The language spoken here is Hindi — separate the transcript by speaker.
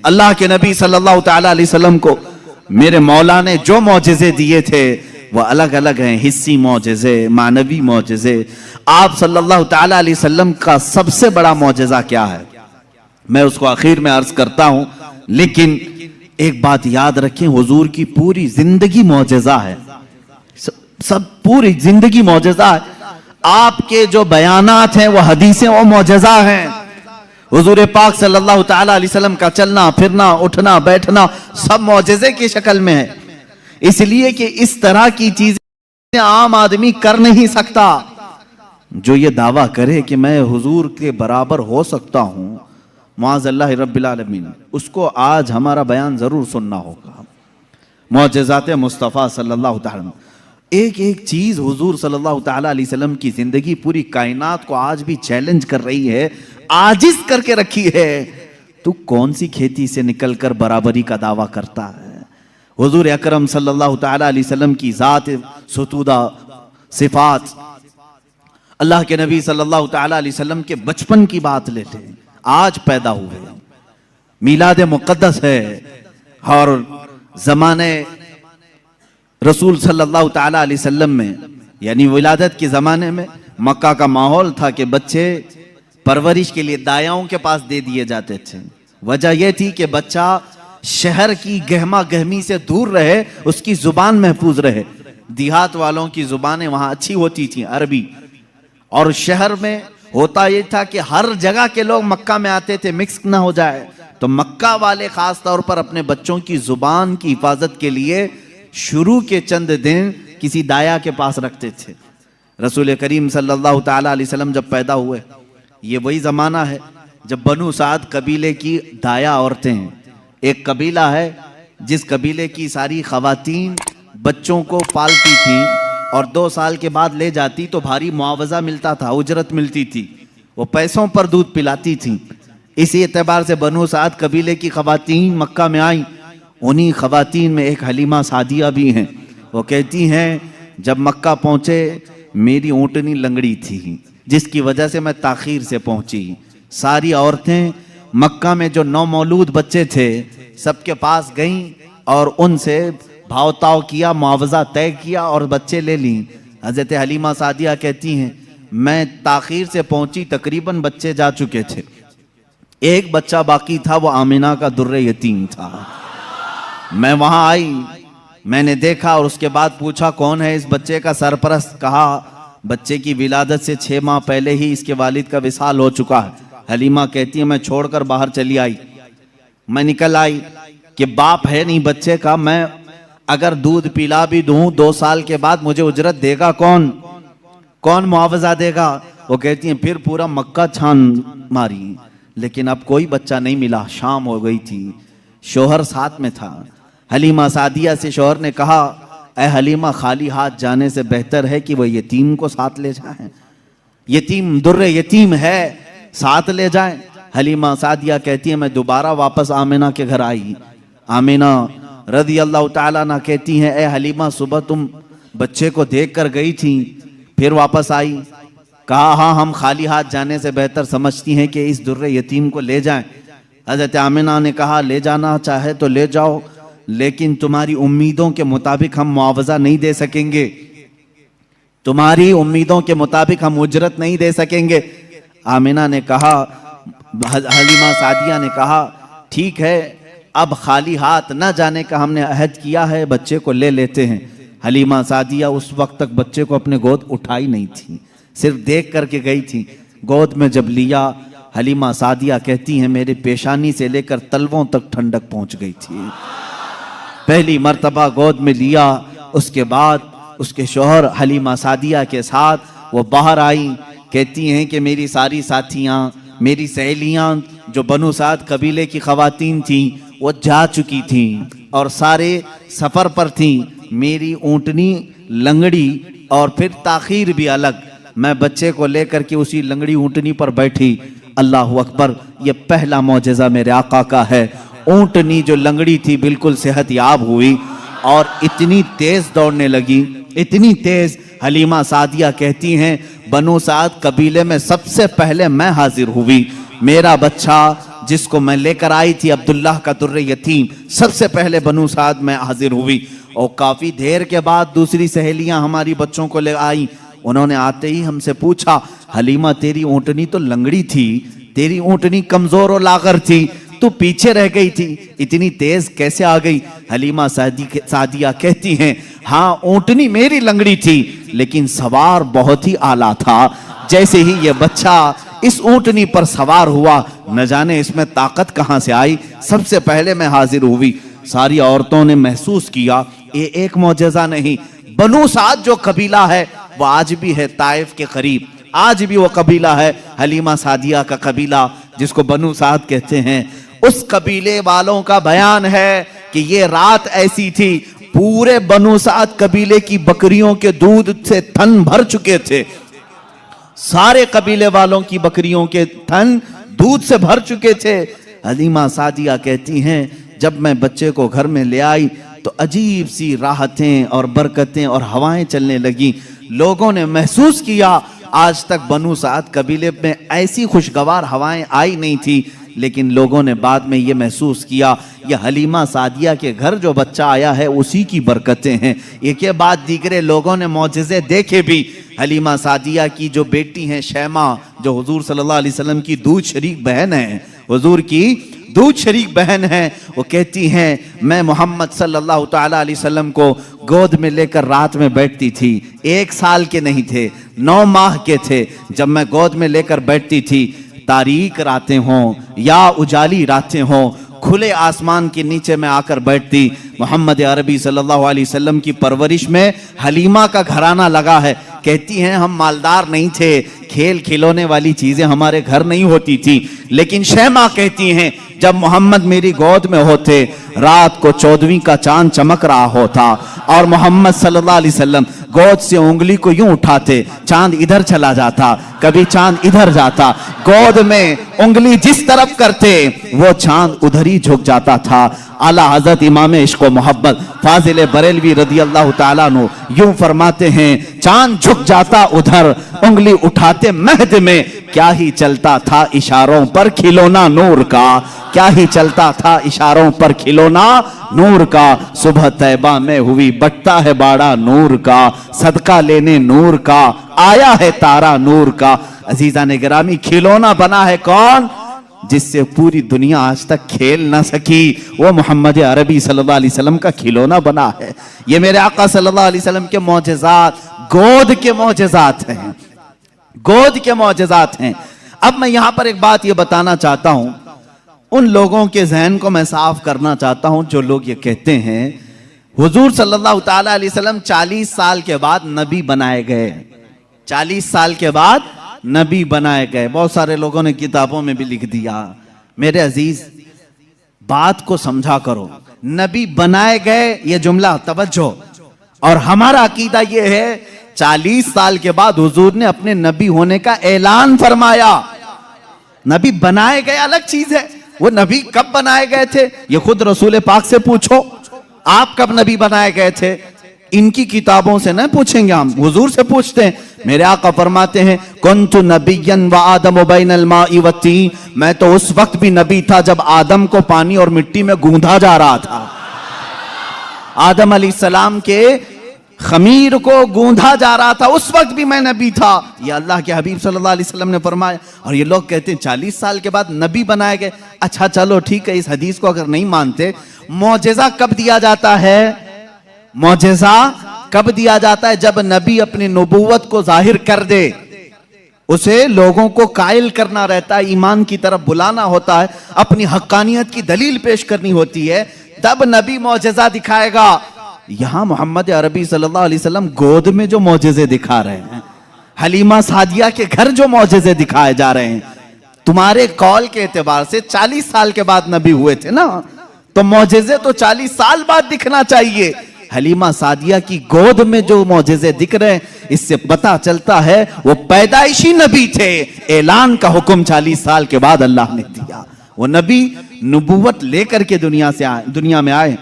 Speaker 1: अल्लाह के नबी सल्लल्लाहु ताला अलैहि वसल्लम को मेरे मौला ने जो मौजिज़े दिए थे वह अलग अलग हैं, हिस्सी मौजिज़े, मानवी मौजिज़े। आप सल्लल्लाहु ताला अलैहि वसल्लम का सबसे बड़ा मौजिज़ा क्या है, मैं उसको आखिर में अर्ज करता हूं, लेकिन एक बात याद रखें, हुजूर की पूरी जिंदगी मौजिज़ा है, सब पूरी जिंदगी मौजिज़ा है। आपके जो बयानात हैं वो हदीसें, वो मौजिज़ा हैं। हुजूर पाक सल्लल्लाहु ताला अलैहि वसल्लम का चलना फिरना उठना बैठना सब मौजिज़े की शक्ल में है, इसलिए कि इस तरह की चीजें आम आदमी कर नहीं सकता। जो ये दावा करे कि मैं हुजूर के बराबर हो सकता हूं, मुआज़ल्लाह रब्बिल आलमीन, उसको आज हमारा बयान जरूर सुनना होगा। मौजिज़ात मुस्तफ़ा सल्लल्लाहु ताला, एक एक चीज हुजूर सल्लल्लाहु ताला अलैहि वसल्लम की जिंदगी पूरी कायनात को आज भी चैलेंज कर रही है, आजिज करके रखी है। तू कौन सी खेती से निकलकर बराबरी का दावा करता है? हुजूर अकरम सल्लल्लाहु ताला अलैहि वसल्लम की जात सुतूदा सिफात, अल्लाह के नबी सल्लल्लाहु ताला अलैहि वसल्लम के बचपन की बात लेते हैं, आज पैदा हुए, मीलाद मुक़द्दस है, और जमाने रसूल सल्लल्लाहु ताला अलैहि वसल्लम में यानी विलादत के ज़माने में मक्का का माहौल था कि बच्चे परवरिश के लिए दायाओं के पास दे दिए जाते थे। वजह यह थी कि बच्चा शहर की गहमा गहमी से दूर रहे, उसकी जुबान महफूज रहे। देहात वालों की जुबानें वहाँ अच्छी होती थी, अरबी, और शहर में होता यह था कि हर जगह के लोग मक्का में आते थे, मिक्स ना हो जाए। तो मक्का वाले खास तौर पर अपने बच्चों की जुबान की हिफाजत के लिए शुरू के चंद दिन किसी दाया के पास रखते थे। रसूल करीम सल्लल्लाहु ताला अलैहि वसल्लम जब पैदा हुए, ये वही ज़माना है जब बनु साद कबीले की दाया औरतें हैं। एक कबीला है जिस कबीले की सारी खवातीन बच्चों को पालती थीं और 2 साल के बाद ले जाती तो भारी मुआवजा मिलता था, उजरत मिलती थी, वो पैसों पर दूध पिलाती थीं। इसी एतबार से बनु साद कबीले की खवातीन मक्का में आई। उन्हीं खवातीन में एक हलीमा सादिया भी हैं। वो कहती हैं, जब मक्का पहुँचे मेरी ऊँटनी लंगड़ी थी, जिसकी वजह से मैं ताखीर से पहुंची। सारी औरतें मक्का में जो नौमौलूद बच्चे थे सबके पास गईं और उनसे भावताव किया, मुआवजा तय किया और बच्चे ले ली। हजरत हलीमा सादिया कहती हैं, मैं ताखीर से पहुंची, तकरीबन बच्चे जा चुके थे, एक बच्चा बाकी था, वो आमिना का दुर्रे यतीम था। मैं वहां आई, मैंने देखा और उसके बाद पूछा कौन है इस बच्चे का सरपरस्त। कहा बच्चे की विलादत से 6 माह पहले ही इसके वालिद का विसाल हो चुका है। हलीमा कहती है, मैं छोड़कर बाहर चली आई। मैं निकल आई कि बाप है नहीं बच्चे का, मैं अगर दूध पिला भी दूं 2 साल के बाद मुझे उजरत देगा कौन, कौन मुआवजा देगा? वो कहती है, फिर पूरा मक्का छान मारी, लेकिन अब कोई बच्चा नहीं मिला। शाम हो गई थी, शोहर साथ में था। हलीमा सादिया से शोहर ने कहा, ऐ हलीमा, खाली हाथ जाने से बेहतर है कि वह यतीम को साथ ले जाएं। यतीम दुर्रे यतीम है, साथ ले जाएं। हलीमा सादिया कहती है, मैं दोबारा वापस आमिना के घर आई। आमिना रज़ी अल्लाह ताला अन्हा कहती हैं, ऐ हलीमा, सुबह तुम बच्चे को देख कर गई थी, फिर वापस आई। कहा, हाँ, हम खाली हाथ जाने से बेहतर समझती हैं कि इस दुर्रे यतीम को ले जाएं। हज़रत आमिना ने कहा, ले जाना चाहे तो ले जाओ, लेकिन तुम्हारी उम्मीदों के मुताबिक हम मुआवजा नहीं दे सकेंगे, तुम्हारी उम्मीदों के मुताबिक हम उजरत नहीं दे सकेंगे। आमिना ने कहा, हलीमा सादिया ने कहा, ठीक है, अब खाली हाथ न जाने का हमने अहद किया है, बच्चे को ले लेते हैं। हलीमा सादिया उस वक्त तक बच्चे को अपने गोद उठाई नहीं थी, सिर्फ देख करके गई थी। गोद में जब लिया, हलीमा सादिया कहती हैं, मेरे पेशानी से लेकर तलवों तक ठंडक पहुंच गई थी। पहली मर्तबा गोद में लिया, उसके बाद उसके शौहर हलीमा सादिया के साथ वो बाहर आई। कहती हैं कि मेरी सारी साथियाँ, मेरी सहेलियाँ जो बनु साद कबीले की खवातीन थीं, वो जा चुकी थीं और सारे सफ़र पर थीं। मेरी ऊँटनी लंगड़ी और फिर ताखीर भी अलग। मैं बच्चे को लेकर के उसी लंगड़ी ऊँटनी पर बैठी। अल्लाह अकबर, ये पहला मौजज़ा मेरे आका का है। ऊँटनी जो लंगड़ी थी बिल्कुल सेहत याब हुई और इतनी तेज दौड़ने लगी, इतनी तेज। हलीमा सादिया कहती हैं, बनु साद कबीले में सबसे पहले मैं हाजिर हुई। मेरा बच्चा जिसको मैं लेकर आई थी, अब्दुल्लाह का दुर्रे यतीम, सबसे पहले बनु साद में हाजिर हुई। और काफी देर के बाद दूसरी सहेलियां हमारी बच्चों को ले आई। उन्होंने आते ही हमसे पूछा, हलीमा तेरी ऊँटनी तो लंगड़ी थी, तेरी ऊँटनी कमजोर और लागर थी, तू पीछे रह गई थी, इतनी तेज कैसे आ गई? हलीमा सादिया कहती हैं, हाँ ऊँटनी मेरी लंगड़ी थी, लेकिन सवार बहुत ही आला था। जैसे ही ये बच्चा इस ऊँटनी पर सवार हुआ, न जाने इसमें ताकत कहाँ से आई, सबसे पहले मैं हाजिर हुई। सारी औरतों ने महसूस किया ये एक मौजज़ा नहीं, बनु साद जो कबीला है वो आज भी है ताइफ के करीब, आज भी वो कबीला है हलीमा सादिया का कबीला, जिसको बनु साद कहते हैं। उस कबीले वालों का बयान है कि ये रात ऐसी थी, पूरे बनु साद कबीले की बकरियों के दूध से थन भर चुके थे, सारे कबीले वालों की बकरियों के थन दूध से भर चुके थे। हलीमा सादिया कहती हैं, जब मैं बच्चे को घर में ले आई तो अजीब सी राहतें और बरकतें और हवाएं चलने लगी। लोगों ने महसूस किया आज तक बनु साद कबीले में ऐसी खुशगवार हवाएं आई नहीं थी, लेकिन लोगों ने बाद में ये महसूस किया ये हलीमा सादिया के घर जो बच्चा आया है उसी की बरकतें हैं। एक के बाद दीगरे लोगों ने मौजज़े देखे भी। हलीमा सादिया की जो बेटी हैं शैमा, जो हुजूर सल्लल्लाहु अलैहि वसल्लम की दूध शरीक बहन है, हुजूर की दूध शरीक बहन है, वो कहती हैं मैं मोहम्मद सल्लल्लाहु ताला अलैहि वसल्लम को गोद में लेकर रात में बैठती थी, 1 साल के नहीं थे, 9 माह के थे, जब मैं गोद में लेकर बैठती थी, तारीक रातें हों या उजाली रातें हों, खुले आसमान के नीचे मैं आकर बैठती। मोहम्मद अरबी सल्लल्लाहु अलैहि वसल्लम की परवरिश में हलीमा का घराना लगा है। कहती हैं हम मालदार नहीं थे, खेल खिलौने वाली चीजें हमारे घर नहीं होती थी, लेकिन शैमा कहती हैं जब मोहम्मद मेरी गोद में होते, रात को 14वीं का चांद चमक रहा होता और मोहम्मद सल्लल्लाहु अलैहि वसल्लम गोद से उंगली को यूं उठाते, चांद इधर चला जाता, कभी चांद इधर जाता, गोद में उंगली जिस तरफ करते वो चांद उधर ही झुक जाता था। आला हजरत इमाम इश्क व मोहब्बत फाजिल बरेलवी रदी अल्लाह ताला अन्हु यूं फरमाते हैं, चांद झुक जाता उधर, उंगली उठाते महद में, क्या ही चलता था इशारों पर खिलौना नूर का, क्या ही चलता था इशारों पर खिलौना नूर का। सुबह तैबा में हुई बटता है बाड़ा नूर का, सदका लेने नूर का आया है तारा नूर का। अजीजा ने गिरामी, खिलौना बना है कौन? जिससे पूरी दुनिया आज तक खेल ना सकी, वो मोहम्मद अरबी सल्लल्लाहु अलैहि वसल्लम का खिलौना बना है। ये मेरे आका सल्लल्लाहु अलैहि वसल्लम के मौजज़ात, गोद के मौजज़ात हैं, गोद के मौजज़ात हैं। अब मैं यहां पर एक बात ये बताना चाहता हूं, उन लोगों के जहन को मैं साफ करना चाहता हूं जो लोग ये कहते हैं हुजूर सल्लल्लाहु ताला अलैहि वसल्लम 40 साल के बाद नबी बनाए गए, 40 साल के बाद नबी बनाए गए। बहुत सारे लोगों ने किताबों में भी लिख दिया। मेरे अजीज बात को समझा करो, नबी बनाए गए ये जुमला तवज्जो, और हमारा अकीदा ये है 40 साल के बाद हुजूर ने अपने नबी होने का ऐलान फरमाया। नबी बनाए गए अलग चीज है, वो नबी कब बनाए गए थे ये खुद रसूल पाक से पूछो, आप कब नबी बनाए गए थे? इनकी किताबों से न पूछेंगे, हम हुजूर से पूछते हैं। मेरे आका फरमाते हैं कुन्तु नबिय्यन व आदम बैनल माई व तीन, मैं तो उस वक्त भी नबी था जब आदम को पानी और मिट्टी में गूंधा जा रहा था, आदम अलैहिस्सलाम के खमीर को गूंधा जा रहा था, उस वक्त भी मैं नबी था। ये अल्लाह के हबीब सल्लल्लाहु अलैहि वसल्लम ने फरमाया। और ये लोग कहते हैं 40 साल के बाद नबी बनाए गए। अच्छा चलो ठीक है, इस हदीस को अगर नहीं मानते, मौजज़ा कब दिया जाता है? मौजज़ा कब दिया जाता है? जब नबी अपनी नबूवत को जाहिर कर दे, उसे लोगों को कायल करना रहता है, ईमान की तरफ बुलाना होता है, अपनी हक्कानियत की दलील पेश करनी होती है, तब नबी मौजज़ा दिखाएगा। यहां मोहम्मद अरबी सल्लल्लाहु अलैहि वसल्लम गोद में जो मौजज़े दिखा रहे हैं, हलीमा सादिया के घर जो मौजज़े दिखाए जा रहे हैं, तुम्हारे कौल के एतबार से 40 साल के बाद नबी हुए थे ना, तो मौजज़े तो 40 साल बाद दिखना चाहिए। हलीमा सादिया की गोद में जो मौजज़े दिख रहे हैं, इससे पता चलता है वो पैदाइशी नबी थे। ऐलान का हुक्म 40 साल के बाद अल्लाह ने दिया। वो नबी नबूवत लेकर के दुनिया में आए।